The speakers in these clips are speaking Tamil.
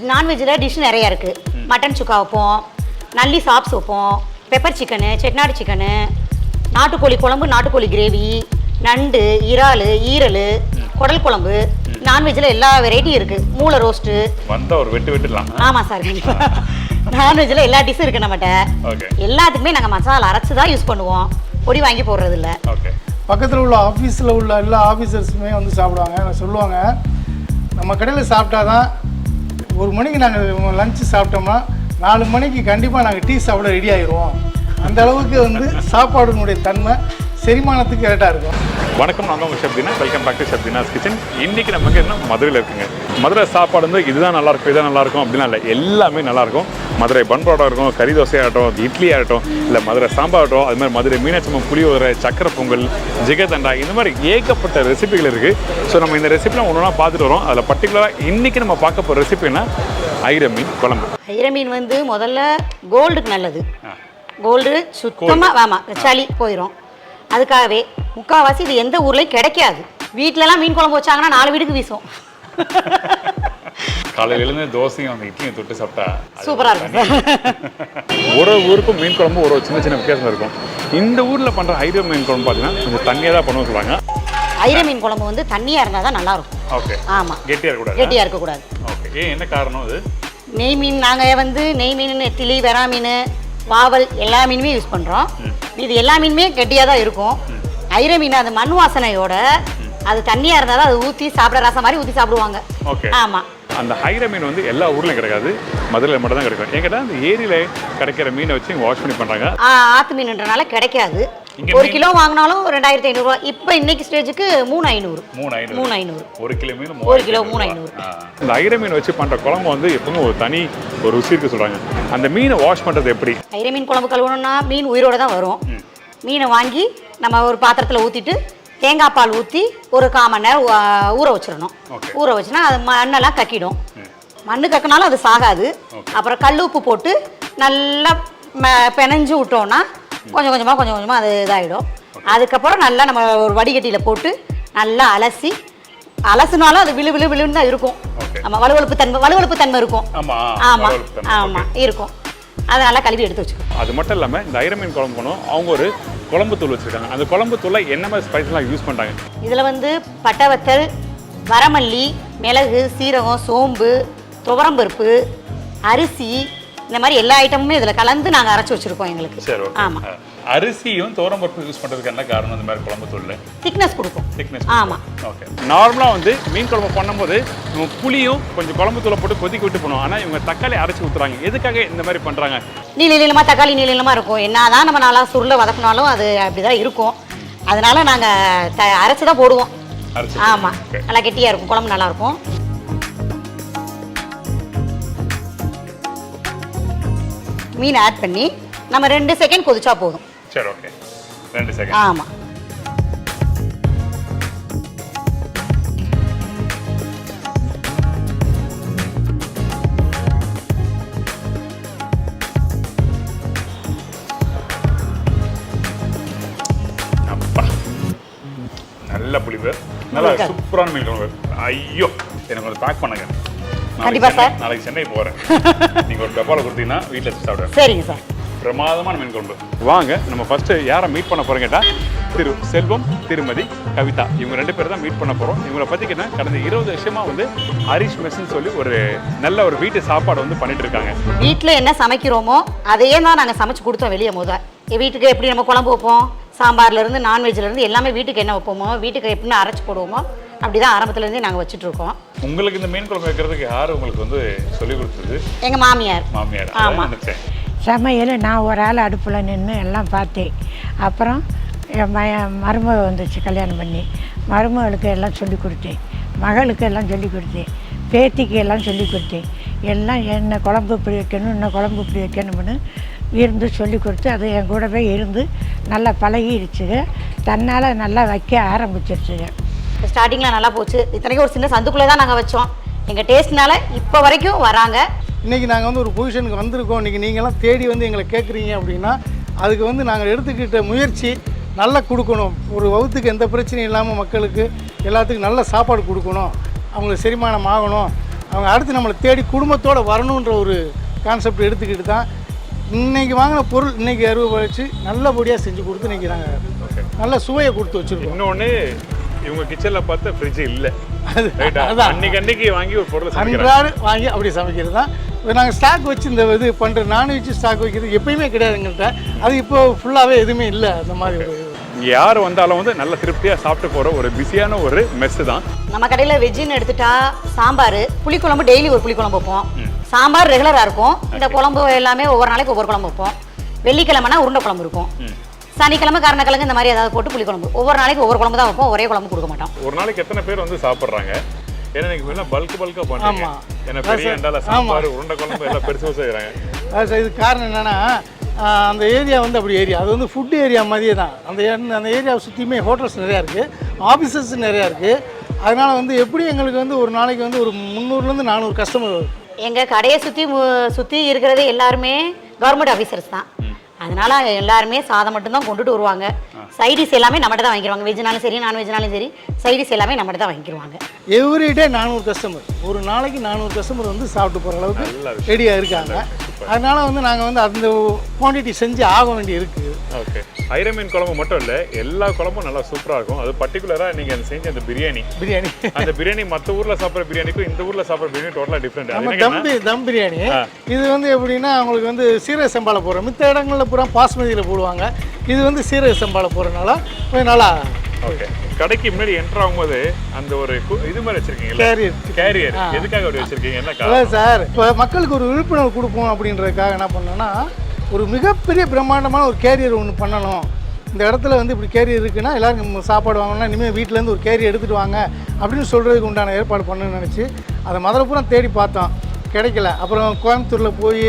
நான்வெஜ்ஜில் டிஷ் நிறையா இருக்குது. மட்டன் சுக்கா வைப்போம், நல்லி சாப்ஸ் வைப்போம், பெப்பர் சிக்கனு, செட்நாடு சிக்கனு, நாட்டுக்கோழி குழம்பு, நாட்டுக்கோழி கிரேவி, நண்டு, இறால், ஈரல், குடல் குழம்பு. நான்வெஜ்ஜில் எல்லா வெரைட்டியும் இருக்குது. மூளை ரோஸ்ட்டு வந்தால் ஒரு வெட்டு வெட்டுலாம். ஆமாம் சார், கண்டிப்பாக நான்வெஜ்ஜில் எல்லா டிஷ்ஷும் இருக்குது நம்மகிட்ட. எல்லாத்துக்குமே நாங்கள் மசாலா அரைச்சி தான் யூஸ் பண்ணுவோம், பொடி வாங்கி போடுறதில்ல. பக்கத்தில் உள்ள ஆஃபீஸில் உள்ள எல்லா ஆஃபீஸர்ஸுமே வந்து சாப்பிடுவாங்க. சொல்லுவாங்க, நம்ம கடையில் சாப்பிட்டா தான் 1 மணிக்கு நாங்கள் லஞ்சு சாப்பிட்டோம்னா 4 மணிக்கு கண்டிப்பாக நாங்கள் டீ சாப்பிட ரெடி ஆகிடுவோம். அந்த அளவுக்கு வந்து சாப்பாடுனுடைய தன்மை செரிமானத்துக்கு கரெக்டாக இருக்கும். வணக்கம், நான் உங்கள் chef Dheena. Welcome back to chef Dheena's kitchen. இன்றைக்கி நமக்கு என்ன மதுரையில் இருக்குங்க. மதுரை சாப்பாடு வந்து இதுதான் நல்லாயிருக்கும், இதுதான் நல்லாயிருக்கும் அப்படின்னா இல்லை, எல்லாமே நல்லாயிருக்கும். மதுரை பன் பரோட்டா இருக்கும், கறி தோசை ஆகட்டும், இட்லி ஆகட்டும், இல்லை மதுரை சாம்பார் ஆகட்டும், அது மாதிரி மதுரை மீனாட்சம்மன் புளியோதரை, சக்கரை பொங்கல், ஜிகதண்டா, இந்த மாதிரி ஏகப்பட்ட ரெசிபிகள் இருக்குது. ஸோ நம்ம இந்த ரெசிபிலாம் ஒன்று ஒன்றா பார்த்துட்டு வரோம். அதில் பர்டிகுலராக இன்றைக்கி நம்ம பார்க்க போகிற ரெசிபின்னா ஐர மீன் குழம்பு. ஐர மீன் வந்து முதல்ல கோல்டுக்கு நல்லது. கோல்டு சுத்தமாக ஆமாம், சளி போயிடும். அதுக்காகவே முக்கால்வாசி இது எந்த ஊர்லேயும் கிடைக்காது. வீட்டிலலாம் மீன் குழம்பு வச்சாங்கன்னா 4 வீடுக்கு வீசும். காலையிலேருந்து தோசையும் அந்த இட்லியும் தொட்டு சாப்பிட்டா சூப்பராக இருக்கும். ஒரு ஊருக்கும் மீன் குழம்பு ஒரு சின்ன சின்ன வித்தியாசம் இருக்கும். இந்த ஊரில் பண்ணுற ஐர மீன் குழம்பு பார்த்தீங்கன்னா கொஞ்சம் தண்ணியாக தான் பண்ணுவோம் சொல்லுவாங்க. ஐர மீன் குழம்பு வந்து தண்ணியாக இருந்தால் தான் நல்லாயிருக்கும். ஓகே. ஆமாம், கெட்டியாக இருக்கக்கூடாது. கெட்டியாக இருக்கக்கூடாது. ஓகே. என்ன காரணம் அது? நெய் மீன் நாங்கள் வந்து நெய் மீன், நெத்திலி, வெறா மீன், வாவல் எல்லா மீனுமே யூஸ் பண்ணுறோம். இது எல்லா மீனுமே கெட்டியாக தான் இருக்கும். ஐர மீன் அது மண் வாசனையோட அது தண்ணியாக இருந்தால் தான் அது ஊற்றி சாப்பிட ரசம் மாதிரி ஊற்றி சாப்பிடுவாங்க. ஓகே. ஆமாம். அந்த ஐர மீன் வந்து எல்லா ஊர்லையும் கிடைக்காது, மதுரையில் மட்டும் தான் கிடைக்கும். என்கிட்ட அந்த ஏரியில் கிடைக்கிற மீனை வச்சு வாஷ் பண்ணி பண்ணுறாங்க. ஆற்று மீன்ன்றனால கிடைக்காது. 1 கிலோ வாங்கினாலும் 2500 ரூபா. இப்போ இன்னைக்கு ஸ்டேஜுக்கு 3500. 3500 1 கிலோ மீன் 1 கிலோ 3500. இந்த ஐர மீன் வச்சு பண்ணுற குழம்பு வந்து எப்பவுமே ஒரு தனி ஒரு ருசி இருக்கு சொல்கிறாங்க. அந்த மீனை வாஷ் பண்ணுறது எப்படி? ஐர மீன் குழம்பு கழுவணும்னா மீன் உயிரோடு தான் வரும். மீனை வாங்கி நம்ம ஒரு பாத்திரத்தில் ஊற்றிட்டு தேங்காய் பால் ஊற்றி ஒரு 1/4 மணி நேரம் ஊற வச்சிடணும். ஊற வச்சுன்னா அது மண்ணெல்லாம் கக்கிடும். மண்ணு கக்கினாலும் அது சாகாது. அப்புறம் கல் உப்பு போட்டு நல்லா பிணைஞ்சு விட்டோன்னா கொஞ்சம் கொஞ்சமாக அது இதாகிடும். அதுக்கப்புறம் நல்லா நம்ம ஒரு வடிகட்டியில் போட்டு நல்லா அலசுனாலும் அது விழுன்னு தான் இருக்கும். நம்ம வலுவழுப்பு தன்மை இருக்கும். ஆமாம் இருக்கும். அதை நல்லா கழுவி எடுத்து வச்சுக்கணும். அது மட்டும் இல்லாமல் இந்த ஐர மீன் குழம்பு பண்ணுவோம், அவங்க ஒரு குழம்பு தூள் வச்சுருக்காங்க. அந்த குழம்பு தூளை என்ன மாதிரி ஸ்பைஸ்லாம் யூஸ் பண்ணுறாங்க? இதில் வந்து பட்டை வத்தல், வரமல்லி, மிளகு, சீரகம், சோம்பு, துவரம்பருப்பு, அரிசி, இந்த மாதிரி எல்லா ஐட்டமுமே இதில் கலந்து நாங்கள் அரைச்சி வச்சுருக்கோம் எங்களுக்கு. சரி. ஆமாம். அரிசியும் துவரம்பருப்பு யூஸ் பண்ணுறதுக்கு என்ன காரணம்? இந்த மாதிரி குழம்பு தூள் திக்னஸ் கொடுக்கும். ஆமாம். ஓகே. நார்மலாக வந்து மீன் குழம்பு பண்ணும்போது நம்ம புளியும் கொஞ்சம் குழம்பு தூளை போட்டு கொதிக்க விட்டு பண்ணுவோம். ஆனால் இவங்க தக்காளி அரைச்சி ஊற்றுறாங்க. எதுக்காக இந்த மாதிரி பண்ணுறாங்க? நீளமாக தக்காளி நீளமாக இருக்கும். என்னதான் நம்ம நல்லா சுருளை வதக்கினாலும் அது அப்படி தான் இருக்கும். அதனால நாங்கள் அரைச்சி தான் போடுவோம். ஆமாம், நல்லா கெட்டியாக இருக்கும், குழம்பு நல்லாயிருக்கும். மீன் ஆட் பண்ணி நம்ம 2 செகண்ட் கொதிச்சா போதும். சரி, ஓகே. 2 செகண்ட். ஆமாம். அப்பா, நல்ல புளிப்பு, நல்லா சூப்பரான மீன் குழம்பு. ஐயோ, எனக்கு ஒரு பேக் பண்ணுங்க. கண்டிப்பாக சார். நாளைக்கு சென்னை போகிறேன். நீங்கள் ஒரு டப்பாவில் கொடுத்தீங்கன்னா வீட்டில் வச்சு சாப்பிடுவேன். சரிங்க சார். பிரமாதமான மீன் குழம்பு. வாங்க நம்ம ஃபர்ஸ்ட் யாரை மீட் பண்ண போறோம் கேட்டா, திரு செல்வம், திருமதி கவிதா, இவங்க 2 பேர் தான் மீட் பண்ண போறோம். இவங்களை பத்திக்கிட்ட கடந்த 20 வருஷமா வந்து ஹரிஷ் மெஸ்ன்னு சொல்லி ஒரு நல்ல ஒரு வீட்டு சாப்பாடு வந்து பண்ணிட்டு இருக்காங்க. வீட்டில் என்ன சமைக்கிறோமோ அதையே தான் நாங்கள் சமைச்சு கொடுத்தோம் வெளியே. வீட்டுக்கு எப்படி நம்ம குழம்பு வைப்போம், சாம்பார்லேருந்து நான்வெஜ்லேருந்து எல்லாமே வீட்டுக்கு என்ன வைப்போமோ, வீட்டுக்கு எப்படின்னு அரைச்சி போடுவோமோ அப்படிதான் ஆரம்பத்துலேருந்தே நாங்கள் வச்சுட்டு இருக்கோம். உங்களுக்கு இந்த மீன் குழம்பு வைக்கிறதுக்கு யார் உங்களுக்கு வந்து சொல்லி கொடுத்தது? எங்கள் மாமியார். ஆமாம். சமையல் நான் ஒரு ஆள் அடுப்பில் நின்று எல்லாம் பார்த்தேன். அப்புறம் என் மருமக வந்துச்சு கல்யாணம் பண்ணி, மருமகளுக்கு எல்லாம் சொல்லி கொடுத்தேன், மகளுக்கு எல்லாம் சொல்லி கொடுத்தேன், பேத்திக்கு எல்லாம் சொல்லி கொடுத்தேன். எல்லாம் என்ன குழம்பு இப்படி வைக்கணும், இன்னும் குழம்பு இப்படி வைக்கணும்னு இருந்து சொல்லி கொடுத்து அது என் கூடவே இருந்து நல்லா பழகிடுச்சுங்க. தன்னால் நல்லா வைக்க ஆரம்பிச்சிருச்சுங்க. ஸ்டார்டிங்கில் நல்லா போச்சு. இத்தனைக்கும் ஒரு சின்ன சந்துக்குள்ளே தான் நாங்கள் வச்சோம். எங்கள் டேஸ்ட்னால இப்போ வரைக்கும் வராங்க. இன்றைக்கி நாங்கள் வந்து ஒரு பொசிஷனுக்கு வந்திருக்கோம். இன்றைக்கி நீங்கள்லாம் தேடி வந்து எங்களை கேட்குறீங்க அப்படின்னா அதுக்கு வந்து நாங்கள் எடுத்துக்கிட்ட முயற்சி நல்லா கொடுக்கணும். ஒரு வகுத்துக்கு எந்த பிரச்சனையும் இல்லாமல் மக்களுக்கு எல்லாத்துக்கும் நல்ல சாப்பாடு கொடுக்கணும், அவங்களுக்கு செரிமானம் ஆகணும், அவங்க அடுத்து நம்மளை தேடி குடும்பத்தோடு வரணுன்ற ஒரு கான்செப்ட் எடுத்துக்கிட்டு தான் இன்றைக்கி வாங்கின பொருள் இன்றைக்கி அறுவை வச்சு நல்லபடியாக செஞ்சு கொடுத்து இன்றைக்கி நாங்கள் நல்ல சுவையை கொடுத்து வச்சுருக்கோம். இன்னொன்று இவங்க கிச்சனில் பார்த்தா ஃப்ரிட்ஜ் இல்லை, அன்னைக்கு வாங்கி ஒரு பொருள் அன்றாடு வாங்கி அப்படி சமைக்கிறது தான். இப்போ நாங்கள் ஸ்டாக் வச்சு இந்த இது பண்ணுற நான்வெஜ் ஸ்டாக் வைக்கிறது எப்பயுமே கிடையாது எங்கள்கிட்ட. அது இப்போ ஃபுல்லாகவே எதுவுமே இல்லை. அந்த மாதிரி ஒரு இங்கே யார் வந்தாலும் வந்து நல்ல திருப்தியாக சாப்பிட்டு போகிற ஒரு பிஸியான ஒரு மெஸ்ஸு தான். நம்ம கடையில் வெஜ்ஜுன்னு எடுத்துட்டா சாம்பார், புளிக்குழம்பு டெய்லி ஒரு புளிக்குழம்பு வைப்போம். சாம்பார் ரெகுலராக இருக்கும். இந்த குழம்பு எல்லாமே ஒவ்வொரு நாளைக்கு ஒவ்வொரு குழம்பு வைப்போம். வெள்ளிக்கிழமைனா உருண்டை குழம்பு இருக்கும். சனிக்கிழமை கருணக்கிழங்கு இந்த மாதிரி ஏதாவது போட்டு புளிக்குழம்பு. ஒவ்வொரு நாளைக்கு ஒவ்வொரு குழம்பு தான் வைப்போம், ஒரே குழம்பு கொடுக்க மாட்டோம். ஒரு நாளைக்கு எத்தனை பேர் வந்து சாப்பிட்றாங்க? ஏன்னா எனக்கு எல்லாம் பல்காக பண்ணுறாங்க. ஏன்னா பெரிய அண்டால சாம்பார் உருண்டை குழம்பு எல்லாம் பெருசாக செய்கிறாங்க. இது காரணம் என்னென்னா அந்த ஏரியா வந்து அப்படி ஏரியா, அது வந்து ஃபுட் ஏரியா மாதிரியே தான். அந்த ஏரியாவை சுற்றியுமே ஹோட்டல்ஸ் நிறையா இருக்குது, ஆஃபீஸஸ் நிறையா இருக்குது. அதனால் வந்து எப்படி எங்களுக்கு வந்து ஒரு நாளைக்கு வந்து ஒரு 300லேருந்து 400 கஸ்டமர் வரும். எங்கள் கடையை சுற்றி இருக்கிறது எல்லாருமே கவர்மெண்ட் ஆஃபீஸர்ஸ் தான். அதனால எல்லாருமே சாதம் மட்டும்தான் கொண்டுட்டு வருவாங்க. சைடிஸ் எல்லாமே நம்மகிட்ட தான் வாங்கிடுவாங்க. வெஜ்னாலும் சரி நான்வெஜ்னாலும் சரி சைடிஸ் எல்லாமே நம்மகிட்ட தான் வாங்கிடுவாங்க. எவ்ரிடே 400 கஸ்டமர், ஒரு நாளைக்கு 400 கஸ்டமர் வந்து சாப்பிட்டு போகிற அளவுக்கு ரெடியாக இருக்காங்க. அதனால வந்து நாங்கள் வந்து அந்த குவான்டிட்டி செஞ்சு ஆக வேண்டி இருக்குது. ஓகே, ஐர மீன் குழம்பு மட்டும் இல்லை, எல்லா குழம்பும் நல்லா சூப்பராக இருக்கும். அது பர்டிகுலராக நீங்கள் செஞ்ச அந்த பிரியாணி அந்த பிரியாணி மற்ற ஊரில் சாப்பிட்ற பிரியாணிக்கும் இந்த ஊரில் சாப்பிட்ற பிரியாணி டோட்டலாக டிஃப்ரெண்ட். தம் பிரியாணி இது வந்து எப்படின்னா அவங்களுக்கு வந்து சீரக சம்பாவில் போடுறோம். மித்த இடங்களில் பூரா பாஸ்மதியில் போடுவாங்க. இது வந்து சீரக சம்பாவில் போடுறதுனால கொஞ்சம் நல்லா. ஓகே, கடைக்கு முன்னாடி என்ட்ரு ஆகும்போது அந்த ஒரு இது மாதிரி வச்சிருக்கீங்க, கேரியர் எதுக்காக அப்படி வச்சிருக்கீங்க? என்ன காரணம் சார்? இப்போ மக்களுக்கு ஒரு விழிப்புணர்வு கொடுப்போம் அப்படின்றதுக்காக என்ன பண்ணோன்னா ஒரு மிகப்பெரிய பிரம்மாண்டமான ஒரு கேரியர் ஒன்று பண்ணணும். இந்த இடத்துல வந்து இப்படி கேரியர் இருக்குன்னா எல்லாருக்கும் சாப்பாடு வாங்கணும்னா இனிமேல் வீட்டிலேருந்து ஒரு கேரியர் எடுத்துகிட்டு வாங்க அப்படின்னு சொல்கிறதுக்கு உண்டான ஏற்பாடு பண்ணணும்னு நினச்சி அதை முதல்ல பூரா தேடி பார்த்தோம், கிடைக்கல. அப்புறம் கோயம்புத்தூரில் போய்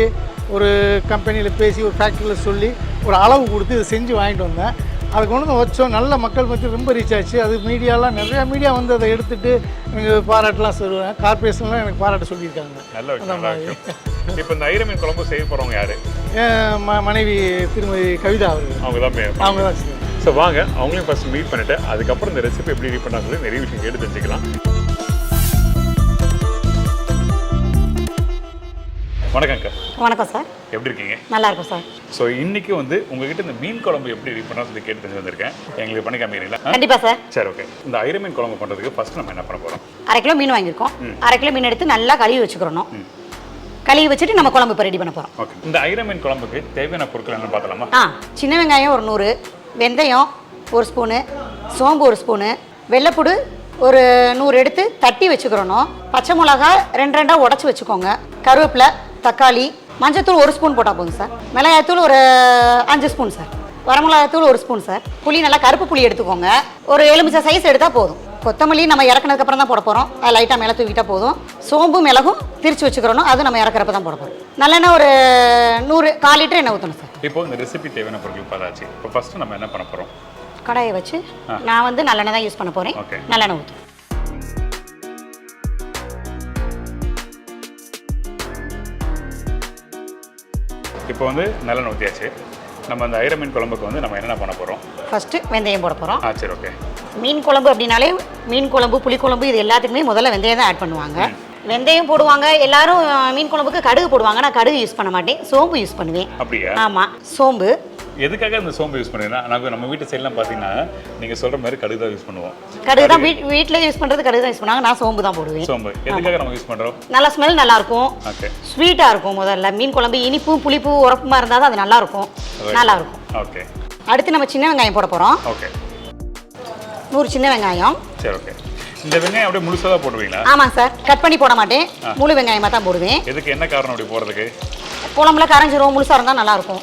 ஒரு கம்பெனியில் பேசி ஒரு ஃபேக்ட்ரியில் சொல்லி ஒரு அளவு கொடுத்து இதை செஞ்சு வாங்கிட்டு வந்தேன். அதை கொண்டு வந்து வச்சோம். நல்ல மக்கள் பற்றி ரொம்ப ரீச் ஆச்சு. அது மீடியாலாம் நிறையா மீடியா வந்து அதை எடுத்துகிட்டு எனக்கு பாராட்டெலாம் சொல்லுவேன். கார்பரேஷன்லாம் எனக்கு பாராட்ட சொல்லியிருக்காங்க. நல்ல விஷயம். இப்போ இந்த ஐர மீன் குழம்பு செய்ய போகிறவங்க யார்? மனைவி திருமதி கவிதா அவர்கள். அவங்க தான் ஸோ வாங்க அவங்களையும் ஃபஸ்ட் மீட் பண்ணிவிட்டு அதுக்கப்புறம் இந்த ரெசிபி எப்படி ரெடி பண்ணாங்க சொல்லி நிறைய விஷயம் கேட்டு தெரிஞ்சுக்கலாம். வணக்கம் அக்கா. வணக்கம் சார். எப்படி இருக்கீங்க? நல்லா இருக்கும் சார். ஸோ இன்னைக்கு வந்து உங்ககிட்ட இந்த மீன் குழம்பு எப்படி ரெடி பண்ணா சொல்லி கேட்டு தெரிஞ்சு வந்திருக்கேன். எங்களுக்கு பண்ணி காமிக்கிறீங்களா? கண்டிப்பாக சார். சரி, ஓகே. இந்த ஐர மீன் குழம்பு பண்ணுறதுக்கு ஃபர்ஸ்ட் நம்ம என்ன பண்ண போகிறோம்? 1/2 கிலோ மீன் வாங்கியிருக்கோம். 1/2 கிலோ மீன் எடுத்து நல்லா கழுவி வச்சுக்கிறணும். கழுவி வச்சுட்டு நம்ம குழம்பு இப்போ ரெடி பண்ண போகிறோம். ஓகே, இந்த ஐர மீன் குழம்புக்கு தேவையான பொருட்கள் என்ன பார்த்தலாமா? சின்ன வெங்காயம் ஒரு 100, வெந்தயம் 1 ஸ்பூனு, சோம்பு 1 ஸ்பூனு, வெள்ளைப்பூடு ஒரு 100 எடுத்து தட்டி வச்சுக்கிறணும். பச்சை மிளகா 2 உடச்சி வச்சுக்கோங்க. கருவேப்பிலை, தக்காளி, மஞ்சத்தூள் 1 ஸ்பூன் போட்டால் போதும் சார். மிளகாய்த்தூள் ஒரு 5 ஸ்பூன் சார். வரமிளகாய்த்தூள் 1 spoon sir. புளி நல்லா கருப்பு புளி எடுத்துக்கோங்க. ஒரு எலுமிச்சை சைஸ் எடுத்தால் போதும். கொத்தமல்லி நம்ம இறக்குனதுக்கப்புறம் தான் போட போகிறோம். அது லைட்டாக மேலே தூக்கிட்டால் போதும். சோம்பு மிளகும் திரிச்சு வச்சுக்கிறோம். அது நம்ம இறக்குறப்ப தான் போட போகிறோம். நல்லெண்ணெய் ஒரு 100 லிட்டர் எண்ணெய் ஊற்றணும் சார். இப்போ இந்த ரெசிபி தேவையான பொருட்கள் பார்த்தாச்சு. இப்போ ஃபஸ்ட்டு நம்ம என்ன பண்ண போகிறோம்? கடாயை வச்சு நான் வந்து நல்லெண்ணெய் தான் யூஸ் பண்ண போகிறேன். நல்லெண்ணெய் ஊற்றும். இப்போ வந்து நல்லெண்ணெய் ஊற்றியாச்சு. நம்ம அந்த ஐர மீன் குழம்புக்கு வந்து நம்ம என்னென்ன பண்ண போகிறோம்? ஃபஸ்ட்டு வெந்தயம் போட போகிறோம். சரி, ஓகே. மீன் குழம்பு அப்படின்னாலே மீன் குழம்பு புளிக்குழம்பு இது எல்லாத்துக்குமே முதல்ல வெந்தயம் தான் ஆட் பண்ணுவாங்க. வெந்தயம் போடுவாங்க எல்லாரும். மீன் குழம்புக்கு கடுகு போடுவாங்க. நான் கடுகு யூஸ் பண்ண மாட்டேன், சோம்பு யூஸ் பண்ணுவேன். அப்படியா? ஆமாம், சோம்பு. எதுக்காக இந்த சோம்பு யூஸ் பண்ணுறீங்கன்னா நம்ம வீட்டு சைட்லாம் பார்த்தீங்கன்னா நீங்கள் சொல்கிற மாதிரி கடுகு தான் யூஸ் பண்ணுவோம். கடுகு தான் வீட்டில் யூஸ் பண்ணுறது, கடுகு தான் யூஸ் பண்ணுவாங்க. நான் சோம்பு தான் போடுவேன். சோம்பு எதுக்காக நம்ம யூஸ் பண்ணுறோம்? நல்லா ஸ்மெல் நல்லாயிருக்கும். ஓகே. ஸ்வீட்டாக இருக்கும். முதல்ல மீன் குழம்பு இனிப்பு புளிப்பு உரப்புமா இருந்தால் தான் அது நல்லாயிருக்கும். நல்லாயிருக்கும். ஓகே. அடுத்து நம்ம சின்ன வெங்காயம் போட போகிறோம். ஓகே. 100 சின்ன வெங்காயம். சரி, ஓகே. இந்த வெங்காயம் அப்படியே முழுசாக தான் போடுவீங்களா? ஆமாங்க சார், கட் பண்ணி போட மாட்டேன், முழு வெங்காயமாக தான் போடுவேன். எதுக்கு, என்ன காரணம் அப்படி போடுறதுக்கு? குழம்புல கரைஞ்சிரும், முழுசாக இருந்தால் நல்லாயிருக்கும்.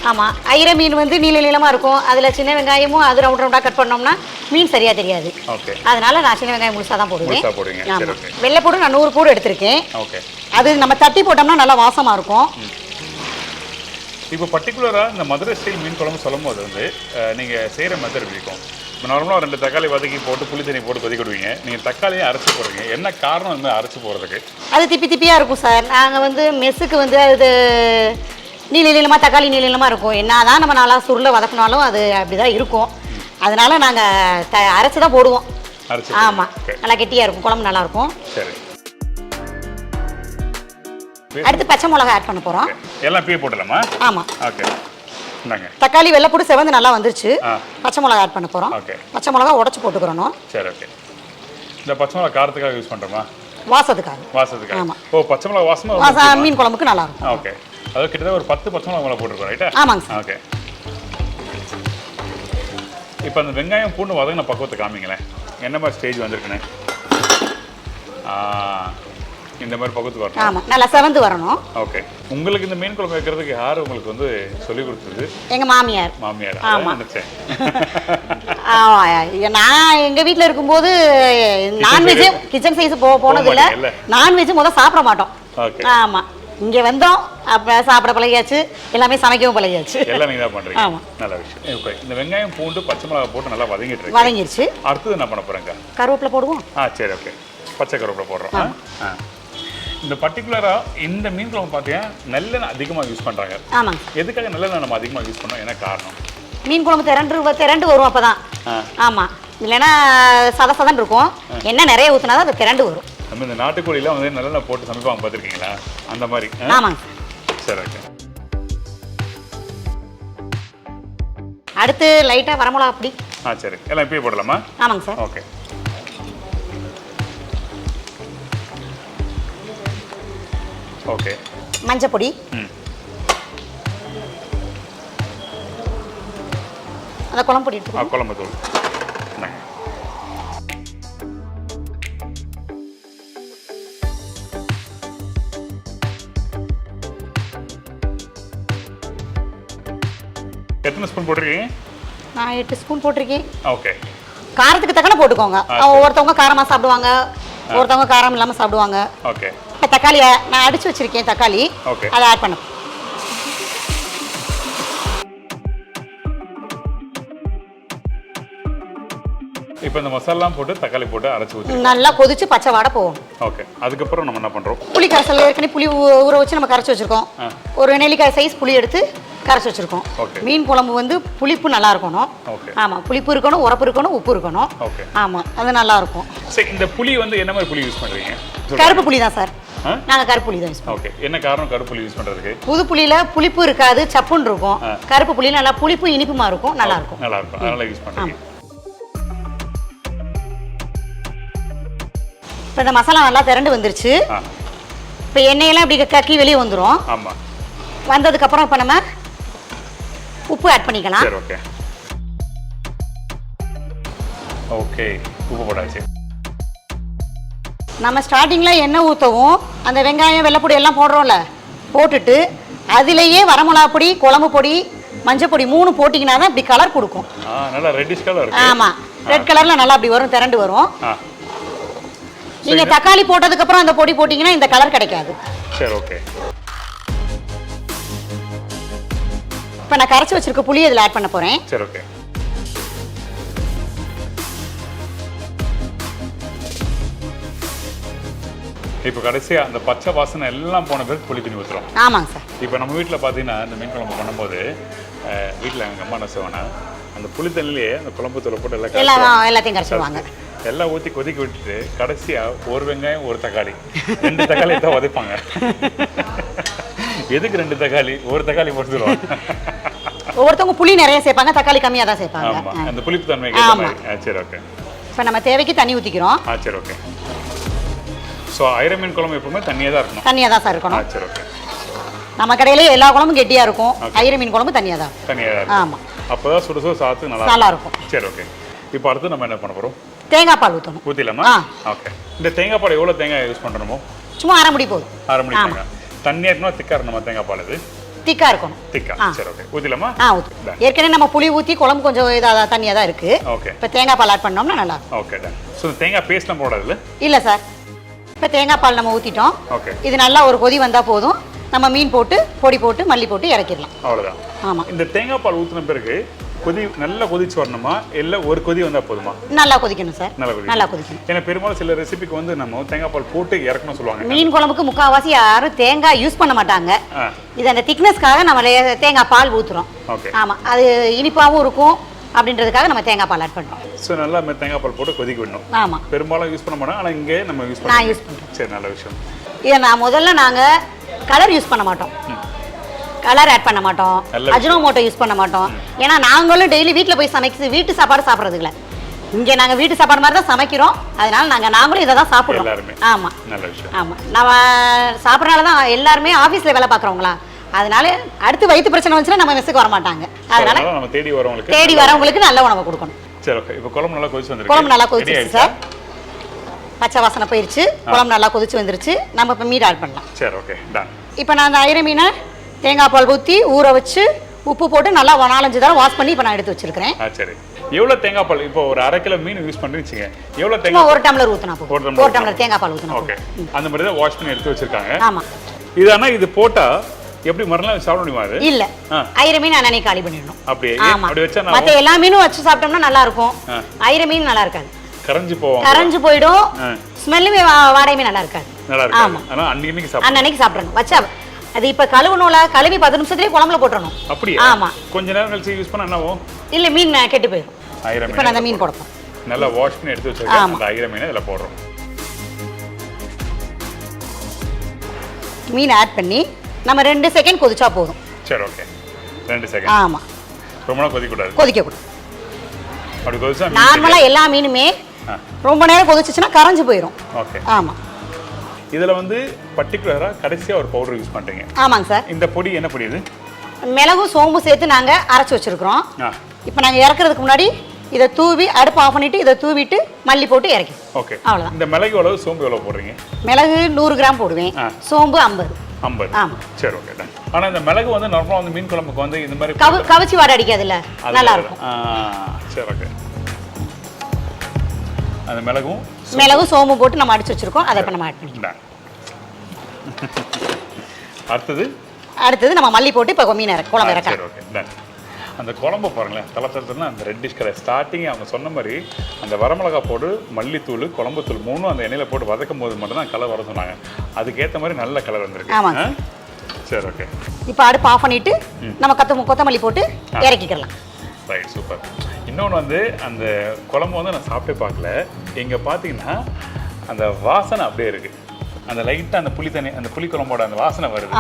ஆமாம், ஐர மீன் வந்து நீள நீளமாக இருக்கும். அதில் சின்ன வெங்காயமும் அது ரவுண்டாக கட் பண்ணோம்னா மீன் சரியாக தெரியாது. ஓகே. அதனால நான் சின்ன வெங்காயம் முழுசாக தான் போடுவேன். ஆமாம். வெள்ளைப்பூடு நான் 100 பூடு எடுத்திருக்கேன். ஓகே. அது நம்ம தட்டி போட்டோம்னா நல்லா வாசமாக இருக்கும். இப்போ பர்டிகுலராக இந்த மதுரை ஸ்டைல் மீன் குழம்பு சொல்லும் போது வந்து நீங்கள் செய்கிற மெத்தட் இருக்கும். இப்போ நார்மலாக 2 தக்காளி வதக்கி போட்டு புளி தண்ணி போட்டு கொதிக்க விடுவீங்க. நீங்கள் தக்காளியை அரைச்சி போடுறீங்க. என்ன காரணம் வந்து அரைச்சி போடுறதுக்கு? அது திப்பி திப்பியாக இருக்கும் சார். நாங்கள் வந்து மெஸ்ஸுக்கு வந்து அது நீளமாக தக்காளி நீளமாக இருக்கும். என்னதான் நம்ம நல்லா சுருளை வதக்கினாலும் அது அப்படிதான் இருக்கும். அதனால நாங்கள் அரைச்சி தான் போடுவோம். ஆமாம், நல்லா கெட்டியாக இருக்கும், குழம்பு நல்லா இருக்கும். சரி, அடுத்து பச்சை மிளகா ஆட் பண்ண போகிறோம். எல்லாம் பீ போடலாமா? ஆமாம். ஓகே, இந்தாங்க. தக்காளி வெள்ளைப்பூடு செவந்து நல்லா வந்துருச்சு. பச்சை மிளகா ஆட் பண்ண போகிறோம். ஓகே, பச்சை மிளகா உடச்சி போட்டுக்கிறோம். சரி, ஓகே. இந்த பச்சை மிளகா காரத்துக்காக யூஸ் பண்ணுறோமா? வாசத்துக்காக. ஆமாம். ஓ, பச்சை மிளகா வாசமா மீன் குழம்புக்கு நல்லா இருக்கும். ஓகே, அது கிட்டத்தட்ட ஒரு 10 பச்சை மிளகா போட்டுருக்கோம், ரைட்டா? ஆமாங்க சார். ஓகே. இப்போ அந்த வெங்காயம் பூண்டு வதங்கின பக்குவத்தை காமிங்களேன். என்ன மாதிரி ஸ்டேஜ் வந்திருக்குன்னு. இந்த மாதிரி பக்குவத்துக்கு வரணும். ஆமாம், நல்லா செவந்து வரணும். ஓகே. உங்களுக்கு இந்த மீன் குழம்பு வைக்கிறதுக்கு யார் உங்களுக்கு வந்து சொல்லி கொடுத்தது? எங்கள் மாமியார். ஆமாம். நினச்சேன். நான் எங்கள் வீட்டில் இருக்கும்போது நான்வெஜ்ஜே கிச்சன் சைஸ் போனதில்லை. நான்வெஜ் முதல் சாப்பிட மாட்டோம். ஆமாம், இங்கே வந்தோம், அப்போ சாப்பிட பழகியாச்சு, எல்லாமே சமைக்கவும் பழகியாச்சு. எல்லாம் நீங்கள் தான் பண்ணுறீங்க. ஆமாம், நல்ல விஷயம். ஓகே, இந்த வெங்காயம் பூண்டு பச்சை மிளகா போட்டு நல்லா வதங்கிடுச்சு. அடுத்தது என்ன பண்ண போகிறேங்க? கருவேப்பிலை போடுவோம். சரி, ஓகே. பச்சை கருவேப்பிலை போடுறோம். இந்த பர்டிகுலராக இந்த மீன் குழம்பு பார்த்தீங்கன்னா நல்லெண்ணெய் அதிகமாக யூஸ் பண்ணுறாங்க. ஆமாங்க. எதுக்காக நல்லெண்ணெய் நம்ம அதிகமாக யூஸ் பண்ணோம்? என்ன காரணம்? மீன் குழம்பு திரண்டு வரும் அப்போ தான். ஆமாம், இல்லைன்னா சதசதன் இருக்கும். எண்ணெய் நிறைய ஊற்றினா தான் அது திரண்டு வரும். நம்ம இந்த நாட்டுக்கோழிலாம் வந்து நல்லெண்ணெய் போட்டு சமைப்பாங்க, பார்த்துருக்கீங்களா? அந்த மாதிரி. ஆமாங்க. சரி, ஓகே. அடுத்து லைட்டாக வரமிளகா அப்படி. சரி, எல்லாம் இப்பயே போடலாமா? ஆமாங்க சார். ஓகே. ஓகே. மஞ்சள் பொடி, அந்த குழம்பு பொடி எடுத்துக்கோங்க. குழம்பு தூள். எத்தனை ஸ்பூன் போட்டிருக்கீங்க? நான் 8 ஸ்பூன் போட்டிருக்கேன். ஓகே. காரத்துக்கு தக்கன போட்டுக்கோங்க. ஒருத்தவங்க காரமாக சாப்பிடுவாங்க, ஒருத்தவங்க காரம் இல்லாமல் சாப்பிடுவாங்க. ஓகே. தக்காளி நான் அடிச்சு வச்சிருக்கேன், தக்காளி அதை ஆட் பண்ண. இப்போ இந்த மசாலாலாம் போட்டு தக்காளி போட்டு அரைச்சு ஊற்றி நல்லா கொதிச்சு பச்சை வாடை போகும். ஓகே. அதுக்கப்புறம் நம்ம என்ன பண்ணுறோம்? புளி கரைசல் ஏற்கனவே புளி ஊற வச்சு நம்ம கரைச்சி வச்சிருக்கோம். ஒரு நெல்லிக்காய் சைஸ் புளி எடுத்து கரைச்சி வச்சிருக்கோம். மீன் குழம்பு வந்து புளிப்பு நல்லா இருக்கணும். ஆமாம், புளிப்பு இருக்கணும், உரப்பு இருக்கணும், உப்பு இருக்கணும். ஆமாம், அது நல்லா இருக்கும். சரி, இந்த புளி வந்து என்ன மாதிரி புளி யூஸ் பண்ணுறீங்க? கருப்பு புளி தான் சார். நாங்கள் கருப்பு புளி தான் யூஸ் பண்ணுவோம். ஓகே. என்ன காரணம் கருப்பு புளி யூஸ் பண்ணுறதுக்கு? புது புளியில் புளிப்பு இருக்காது, சப்புன்னு இருக்கும். கருப்பு புளியில் நல்லா புளிப்பு இனிப்புமா இருக்கும், நல்லா இருக்கும். நல்லா இருக்கும், அதனால யூஸ் பண்ணுறீங்க. இப்போ இந்த மசாலா நல்லா திரண்டு வந்துருச்சு. இப்போ எண்ணெயெல்லாம் இப்படி கக்கி வெளியே வந்துடும். ஆமாம். வந்ததுக்கப்புறம் இப்போ நம்ம உப்பு ஆட் பண்ணிக்கலாம். சரி, ஓகே. ஓகே, உப்பு போட்டாச்சு. நம்ம ஸ்டார்டிங்கில் எண்ணெய் ஊற்றவும் அந்த வெங்காயம் வெள்ளைப்பொடி எல்லாம் போடுறோம்ல, போட்டுட்டு அதிலேயே வரமிளகா பொடி, குழம்பு பொடி, மஞ்சள் பொடி 3 போட்டிங்கன்னா தான் இப்படி கலர் கொடுக்கும். நல்லா ரெட்டிஷ் கலர் இருக்கு. ஆமாம், ரெட் கலரில் நல்லா அப்படி வரும், திரண்டு வரும். நீங்கள் தக்காளி போட்டதுக்கப்புறம் அந்த பொடி போட்டிங்கன்னா இந்த கலர் கிடைக்காது. சரி, ஓகே. இப்போ நான் கரைச்சி வச்சிருக்க புளி இதில் ஆட் பண்ண போகிறேன். சரி, ஓகே. இப்போ கடைசியாக அந்த பச்சை வாசனை எல்லாம் போன பிறகு புளி தண்ணி ஊற்றுறோம். ஆமாங்க சார். இப்போ நம்ம வீட்டில் பார்த்தீங்கன்னா இந்த மீன் குழம்பு பண்ணும்போது வீட்டில் எங்கள் அம்மா என்ன செய்வாங்கன்னா அந்த புளி தண்ணிலேயே அந்த குழம்பு தூளை போட்டு எல்லாத்தையும் கரைச்சிடுவாங்க. எல்லாம் ஊற்றி கொதிக்க விட்டுட்டு கடைசியாக ஒரு வெங்காயம் ஒரு தக்காளி 2 தக்காளி தான் உதைப்பாங்க. எதுக்கு 2 தக்காளி? ஒரு தக்காளி போட்டுருவாங்க. ஒவ்வொருத்தவங்க புளி நிறைய சேர்ப்பாங்க, தக்காளி கம்மியாக தான் சேர்ப்பாங்க. ஆமாம், அந்த புளிப்பு தன்மைக்கு ஏற்ற மாதிரி. சரி, ஓகே. இப்போ நம்ம தேவைக்கு தண்ணி ஊற்றிக்கிறோம். சரி, ஓகே. ஸோ ஐர மீன் குழம்பு எப்பவுமே தண்ணியாக தான் இருக்கணும். தண்ணியாக தான் சார் இருக்கணும். சரி, ஓகே. நம்ம கடையிலே எல்லா குழம்பும் கெட்டியாக இருக்கும், ஐர மீன் குழம்பு தண்ணியாக தான். தண்ணியாக தான். ஆமாம், அப்போ தான் சுடு சுடு சாத்து நல்லா இருக்கும். சரி, ஓகே. இப்போ அடுத்து நம்ம என்ன பண்ண போகிறோம்? தேங்காய் பால் ஊற்றணும். ஊற்றிடலாமா? ஓகே. இந்த தேங்காய் பால் எவ்வளோ தேங்காய் யூஸ் பண்ணுறோமோ? சும்மா அரை முடி போதும். அரை முடி தேங்காய். தண்ணியாக இருக்கணும், திக்காக இருக்கணும் தேங்காய் பால்? இது திக்காக இருக்கணும். திக்கா. சரி, ஓகே. ஊற்றிடலாமா? ஊற்று. ஏற்கனவே நம்ம புளி ஊற்றி குழம்பு கொஞ்சம் இதாக தண்ணியாக தான் இருக்குது. ஓகே. இப்போ தேங்காய் பால் ஆட் பண்ணோம்னா நல்லா இருக்கும். Okay, ton. ஸோ தேங்காய் பேஸ்ட்லாம் போடாதுல்ல? இல்லை சார். இப்போ தேங்காய் பால் நம்ம ஊற்றிட்டோம். ஓகே. இது நல்லா ஒரு கொதி வந்தால் போதும், நம்ம மீன் போட்டு பொடி போட்டு மல்லி போட்டு இறக்கிடலாம். அவ்வளோதான். ஆமாம். இந்த தேங்காய் பால் ஊற்றின பிறகு கொதி நல்லா கொதிச்சு வரணுமா இல்லை ஒரு கொதி வந்தால் போதுமா? நல்லா கொதிக்கணும் சார், நல்லா கொதிக்கணும். ஏன்னா பெரும்பாலும் சில ரெசிபிக்கு வந்து நம்ம தேங்காய் பால் போட்டு இறக்கணும்னு சொல்லுவாங்க. மீன் குழம்புக்கு முக்கால்வாசி யாரும் தேங்காய் யூஸ் பண்ண மாட்டாங்க. இது அந்த திக்னஸ்க்காக நம்ம தேங்காய் பால் ஊற்றுறோம். ஆமாம், அது இனிப்பாகவும் இருக்கும் அப்படின்றதுக்காக நம்ம தேங்காய் பால் ஆட் பண்ணுறோம். ஸோ நல்லா தேங்காய் பால் போட்டு கொதிக்க விடணும். ஆமாம், பெரும்பாலும் யூஸ் பண்ண மாட்டோம், ஆனால் இங்கே நம்ம யூஸ் நான் யூஸ் பண்ணுறேன். சரி, நல்ல விஷயம். இதை முதல்ல நாங்கள் கலர் யூஸ் பண்ண மாட்டோம், கலர் ஆட் பண்ண மாட்டோம், அஜினோமோட்டோ யூஸ் பண்ண மாட்டோம். ஏன்னா நாங்களும் டெய்லி வீட்டில் போய் சமைச்சு வீட்டு சாப்பாடு சாப்பிட்றது இல்லை, இங்கே நாங்கள் வீட்டு சாப்பாடு மாதிரி தான் சமைக்கிறோம். அதனால நாங்களும் இதை தான் சாப்பிட்றோம். ஆமாம், நல்ல விஷயம். ஆமாம், நம்ம சாப்பிட்றனால தான் எல்லாருமே ஆஃபீஸில் வேலை பார்க்குறவங்களா, அதனால அடுத்து வயிற்று பிரச்சனை வந்துச்சுன்னா நம்ம மெஸ்ஸுக்கு வர மாட்டாங்க. அதனால நம்ம தேடி வரவங்களுக்கு நல்ல உணவு கொடுக்கணும். சரி, ஓகே. இப்போ குழம்பு நல்லா கொதிச்சு வந்துருச்சு. குழம்பு நல்லா கொதிச்சிருச்சு சார், பச்சை வாசனை போயிருச்சு, குழம்பு நல்லா கொதிச்சு வந்துருச்சு. நம்ம இப்போ மீட் ஆட் பண்ணலாம். சரி, ஓகே, டன். இப்போ நான் அந்த ஐர மீனை தேங்காய் பால் ஊற்றி ஊற வச்சு உப்பு போட்டு நல்லா 4-5 தடவை வாஷ் பண்ணி இப்போ நான் எடுத்து வச்சிருக்கிறேன். சரி, எவ்வளோ தேங்காய் பால்? இப்போ ஒரு 1/2 கிலோ மீன் யூஸ் பண்ணுறீங்க, எவ்வளோ தேங்காய்? 1 டம்ளர் ஊற்றினா போதும். 1 டம்ளர் தேங்காய் பால் ஊற்றினா. ஓகே, அந்த மாதிரி தான் வாஷ் பண்ணி எடுத்து வச்சிருக்காங்க. ஆமாம். இது ஆனால் இது போட்டால் எப்படி மறுநாள் சாப்பிட முடியுமா? அது இல்ல, ஐர மீன் அன்னைக்கு காலி பண்ணிடணும். அப்படியே அப்படி வச்சா மற்ற எல்லா மீனும் வச்சு சாப்பிட்டோம்னா நல்லா இருக்கும், ஐர மீன் நல்லா இருக்காது, கரைஞ்சு போயிடும், ஸ்மெல்லுமே வாடையுமே நல்லா இருக்காது. ஆமா, அன்னைக்கு சாப்பிடணும். வச்சா அது இப்ப கழுவணும்ல, கழுவி 10 நிமிஷத்துலயே குழம்புல போட்டுறணும். அப்படியே? ஆமா, கொஞ்ச நேரம் கழிச்சு யூஸ் பண்ணா என்னவோ இல்ல, மீன் கெட்டு போயிடும். இப்ப நான் அந்த மீன் போடுறோம், நல்லா வாஷ் பண்ணி எடுத்து வச்சிருக்கேன். அந்த ஐர மீனை இதல போடுறோம். மீன் ஆட் பண்ணி நம்ம 2 செகண்ட் கொதிச்சா போதும். சரி, ஓகே, 2 செகண்ட். ஆமா, ரொம்ப நேரம் கொதிக்க கூடாது. அப்படி கொதிச்சா நார்மலா எல்லா மீனுமே ரொம்ப நேரம் கொதிச்சுச்சுன்னா கரைஞ்சு போயிடும். ஓகே, ஆமா. இதுல வந்து பர்టిక్యులரா கடைசியா ஒரு பவுடர் யூஸ் பண்றீங்க. ஆமாங்க சார். இந்த பொடி என்ன பொடி இது? மிளகு சோம்பு சேர்த்து நாங்க அரைச்சு வச்சிருக்கிறோம். இப்போ நாங்க இறக்குறதுக்கு முன்னாடி இதை தூவி அடுப்பு ஆஃப் பண்ணிட்டு இதை தூவிட்டு மல்லி போட்டு இறக்கி. ஓகே, அவ்வளவுதான். இந்த மிளகு எவ்வளவு, சோம்பு எவ்வளவு போடுறீங்க? மிளகு 100 கிராம் போடுவேன், சோம்பு 50. ஆமா, சரி, ஓகே, டன். ஆனா இந்த மிளகு வந்து நார்மலா வந்து மீன் குழம்புக்கு வந்து இந்த மாதிரி கவச்சி வாடை அடிக்காதுல்ல, நல்லா இருக்கும். சரி, ஓகே. அந்த மிளகு சோம்பு போட்டு நம்ம அடிச்சு வச்சிருக்கோம், அதை இப்ப நம்ம ஆட் பண்ணிக்கலாம். அடுத்தது நம்ம மல்லி போட்டு இப்போ மீன் குழம்பு இறக்கலாம். சரி, ஓகே, டன். அந்த குழம்பு பாருங்களேன், தளத்தளத்துனா அந்த ரெட்டிஷ் கலர். ஸ்டார்டிங் அவங்க சொன்ன மாதிரி அந்த வரமிளகா போட்டு மல்லித்தூள், குழம்புத்தூள் 3 அந்த எண்ணெயில் போட்டு வதக்கும் போது மட்டும் தான் கலர் வர சொன்னாங்க. அதுக்கேற்ற மாதிரி நல்ல கலர் வந்திருக்கு. ஆமாங்க. சரி, ஓகே. இப்போ அடுப்பு ஆஃப் பண்ணிட்டு நம்ம கொத்தமல்லி போட்டு இறக்கிக்கலாம். Right, super. இன்னொன்று வந்து அந்த குழம்பு வந்து நான் சாப்பிட்டே பார்க்கல. இங்கே பார்த்தீங்கன்னா அந்த வாசனை அப்படியே இருக்குது. அந்த லைட்டாக அந்த அந்த புளி குழம்போட அந்த வாசனை வருது.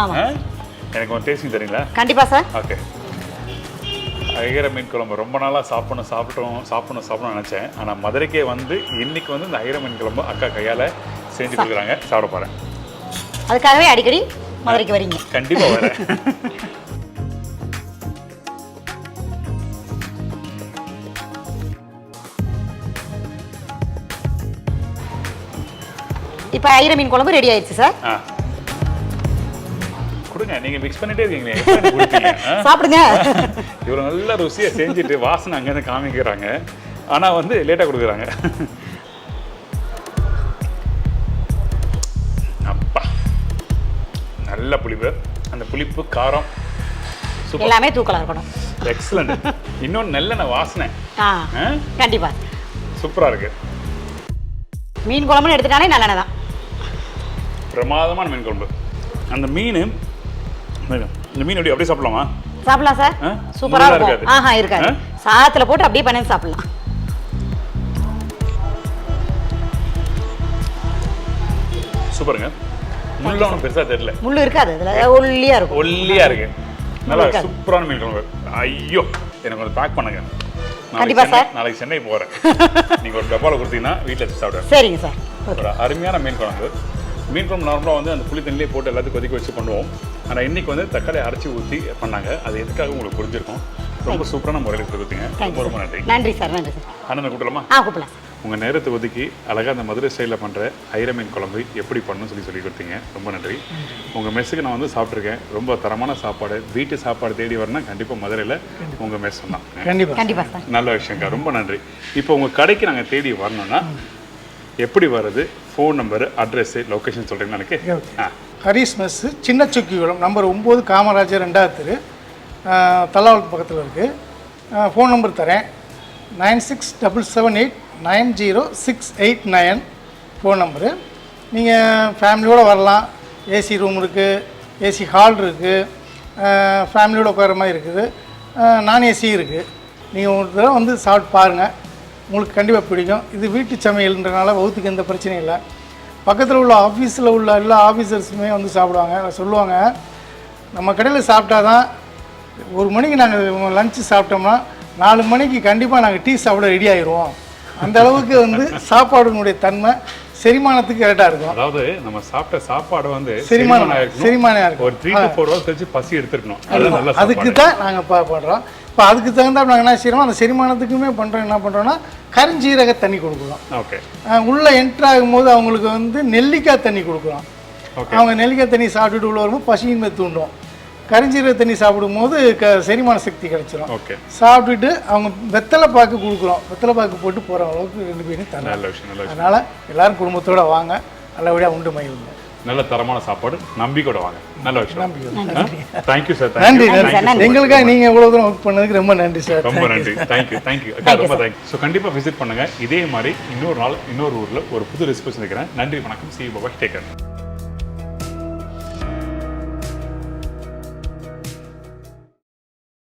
எனக்கு ஒரு டேஸ்டிங் தெரியுங்களா? கண்டிப்பாக சார். ஓகே. ஐர மீன் குழம்பு ரொம்ப நாளாக சாப்பிடணும்னு நினச்சேன். ஆனால் மதுரைக்கே வந்து இன்னைக்கு வந்து இந்த ஐர மீன் குழம்பு அக்கா கையால் செஞ்சு கொடுக்குறாங்க, சாப்பிட போகிறேன். அதுக்காகவே அடிக்கடி மதுரைக்கு வரீங்க? கண்டிப்பாக வரேன். இப்போ ஐர மீன் குழம்பு ரெடி ஆயிடுச்சு சார். கொடுங்க, நீங்க மிக்ஸ் பண்ணிட்டே இருக்கீங்களே, சாப்பிடுங்க. இவ்வளவு நல்ல ருசியா செஞ்சுட்டு வாசனை அங்க இருந்து காமிக்கிறாங்க, ஆனா வந்து லேட்டா கொடுக்குறாங்க. அப்பா, நல்ல புளிப்பு, அந்த புளிப்பு காரம் எல்லாமே தூக்கலா இருக்கணும். எக்ஸலண்ட். இன்னொன்று நல்லெண்ணெய் வாசனை கண்டிப்பா சூப்பரா இருக்கு. மீன் குழம்புன்னு எடுத்துட்டாலே நல்லெண்ணெய் தான். பிரமாதமான மீன் குழம்பு. அந்த மீன், இந்த மீன் அப்படியே சாப்பிடலாமா? சாப்பிடலாம் சார், சூப்பரா இருக்கும். இருக்காது, சாதத்துல போட்டு அப்படியே பண்ணி சாப்பிடலாம். சூப்பருங்க. முள்ளு ஒன்றும் பெருசா தெரியல. முள்ளு இருக்காது, அதுல ஒல்லியா இருக்கும். ஒல்லியா இருக்கு, நல்லா சூப்பரான மீன் குழம்பு. ஐயோ, எனக்கு கொஞ்சம் பேக் பண்ணுங்க. கண்டிப்பா சார். நாளைக்கு சென்னை போறேன், நீங்க ஒரு டப்பால கொடுத்தீங்கன்னா வீட்டில் வச்சு சாப்பிடுவேன். சரிங்க சார். ஒரு அருமையான மீன் குழம்பு. மீன் குழம்பு நார்மலாக வந்து அந்த புளி தண்ணிலே போட்டு எல்லாத்தையும் கொதிக்க வச்சு பண்ணுவோம். ஆனால் இன்னைக்கு வந்து தக்காளி அரைச்சி ஊற்றி பண்ணாங்க. அது எதுக்காக உங்களுக்கு புரிஞ்சிருக்கும். ரொம்ப சூப்பரான முறையில் கொடுத்தீங்க. ரொம்ப நன்றி. நன்றி சார். நன்றி சார். அண்ணனை கூப்பிடலாமா? கூப்பிடலாம். உங்கள் நேரத்தை ஒதுக்கி அழகாக அந்த மதுரை ஸ்டைலில் பண்ணுற ஐர மீன் குழம்பு எப்படி பண்ணணும்னு சொல்லி கொடுத்தீங்க. ரொம்ப நன்றி. உங்கள் மெஸ்ஸுக்கு நான் வந்து சாப்பிட்ருக்கேன். ரொம்ப தரமான சாப்பாடு, வீட்டு சாப்பாடு தேடி வரணும்னா கண்டிப்பாக மதுரையில் உங்கள் மெஸ் தான். கண்டிப்பாக சார். நல்ல விஷயங்க, ரொம்ப நன்றி. இப்போ உங்கள் கடைக்கு நாங்கள் தேடி வரணும்னா எப்படி வருது? ஃபோன் நம்பரு, அட்ரெஸ்ஸு, லொக்கேஷன் சொல்கிறீங்களா? எனக்கு ஹரிஷ் மெஸ், சின்ன சொக்கிக்குளம், நம்பர் 9, காமராஜர் 2வது தெரு, தல்லாவளத்து பக்கத்தில் இருக்குது. ஃபோன் நம்பர் தரேன். 9677890689 ஃபோன் நம்பரு. நீங்கள் ஃபேமிலியோடு வரலாம். ஏசி ரூம் இருக்குது, ஏசி ஹால் இருக்குது, ஃபேமிலியோடு உட்கார மாதிரி இருக்குது, நான் ஏசி இருக்குது. நீங்கள் ஒரு தடவை வந்து சாப்பிட்டு பாருங்கள், உங்களுக்கு கண்டிப்பாக பிடிக்கும். இது வீட்டு சமையல்ன்றனால வகுத்துக்கு எந்த பிரச்சனையும் இல்லை. பக்கத்தில் உள்ள ஆஃபீஸில் உள்ள எல்லா ஆஃபீஸர்ஸுமே வந்து சாப்பிடுவாங்க. சொல்லுவாங்க, நம்ம கடையில் சாப்பிட்டா தான் 1 மணிக்கு நாங்கள் லஞ்சு சாப்பிட்டோம்னா 4 மணிக்கு கண்டிப்பாக நாங்கள் டீ சாப்பிட ரெடி ஆகிடுவோம். அந்த அளவுக்கு வந்து சாப்பாடுனுடைய தன்மை செரிமானத்துக்கு கரெக்டாக இருக்கும். அதாவது நம்ம சாப்பிட்ட சாப்பாடு வந்து செரிமானம் இருக்கும். ஒரு 3 to 4 hours கழிச்சு பசி எடுத்துக்கணும். அதுக்கு தான் நாங்கள் பண்ணுறோம். இப்போ அதுக்கு தகுந்த நாங்கள் என்ன செய்கிறோம், அந்த செரிமானத்துக்குமே பண்ணுறோம். என்ன பண்ணுறோன்னா கரிஞ்சீரக தண்ணி கொடுக்குறோம். ஓகே. உள்ளே என்ட்ரு ஆகும்போது அவங்களுக்கு வந்து நெல்லிக்காய் தண்ணி கொடுக்குறோம். அவங்க நெல்லிக்காய் தண்ணி சாப்பிட்டுட்டு உள்ள வரும்போது பசியின்மை தூண்டும். கரிஞ்சீரக தண்ணி சாப்பிடும்போது செரிமான சக்தி கிடைச்சிடும். ஓகே. சாப்பிட்டுட்டு அவங்க வெத்தலை பாக்கு கொடுக்குறோம். வெத்தலை பாக்கு போட்டு போகிற அளவுக்கு 2 பேரும் தரலாம். நல்ல விஷயம். அதனால் எல்லோரும் குடும்பத்தோடு வாங்க, நல்லபடியாக உண்டு மகிழுங்க. நல்ல தரமான சாப்பாடு, நம்பிக்கையோட வாங்க. நல்ல விஷயம். Thank you sir. நன்றி. எங்களுக்காக நீங்கள் எவ்வளோ தூரம் ஒர்க் பண்ணதுக்கு ரொம்ப நன்றி சார். ரொம்ப நன்றி. தேங்க்யூ ரொம்ப தேங்க்யூ. ஸோ கண்டிப்பாக விசிட் பண்ணுங்கள். இதே மாதிரி இன்னொரு நாள் இன்னொரு ஊரில் ஒரு புது ரெசிபி இருக்கிறேன். நன்றி, வணக்கம். C Baba, take care.